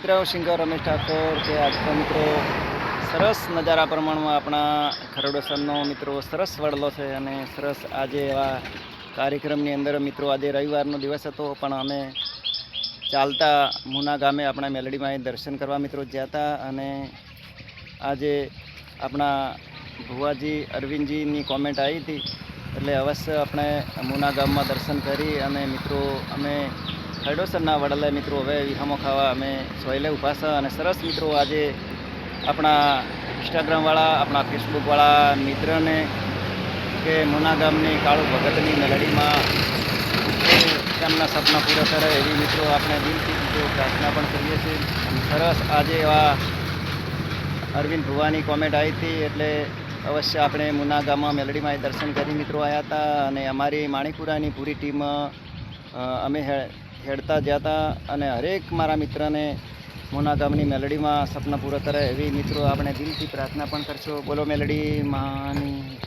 मित्र singer Ramesh Thakor के आज तो मित्रों सरस नजारा प्रमाणમાં આપણા ખરડોસરનો મિત્રો સરસ વડલો છે અને સરસ આજે એવા કાર્યક્રમની અંદર મિત્રો આજે રવિવારનો દિવસ હતો પણ અમે ચાલતા મુના ગામે આપણા મેલડીમાં દર્શન કરવા મિત્રો ગયા હતા અને આજે આપણા ભુવાજી અરવિંદજીની કોમેન્ટ આવી હતી એટલે અવશ્ય આપણે મુના ગામમાં દર્શન કરી અને મિત્રો અમે ખરડોસરના વડલે મિત્રો હવે વિહામો ખાવા અમે સોયલે ઊભા છે અને સરસ મિત્રો આજે આપણા ઇન્સ્ટાગ્રામવાળા આપણા ફેસબુકવાળા મિત્રને કે મુના ગામની કાળુ ભગતની મેલડીમાં તેમના સપના પૂરા કરે એવી મિત્રો આપણે દિલથી મિત્રો પ્રાર્થના પણ કરીએ છીએ. સરસ આજે એવા અરવિંદ ભુવાની કોમેન્ટ આવી હતી એટલે અવશ્ય આપણે મુના ગામમાં મેલડીમાં દર્શન કરી મિત્રો આવ્યા હતા અને અમારી માણીપુરાની પૂરી ટીમ અમે હેડતા ગયા હતા અને હરેક મારા મિત્રને મુના ગામની મેલડીમાં સપના પૂરા કરે એવી મિત્રો આપણે દિલથી પ્રાર્થના પણ કરશો. બોલો મેલડી માની.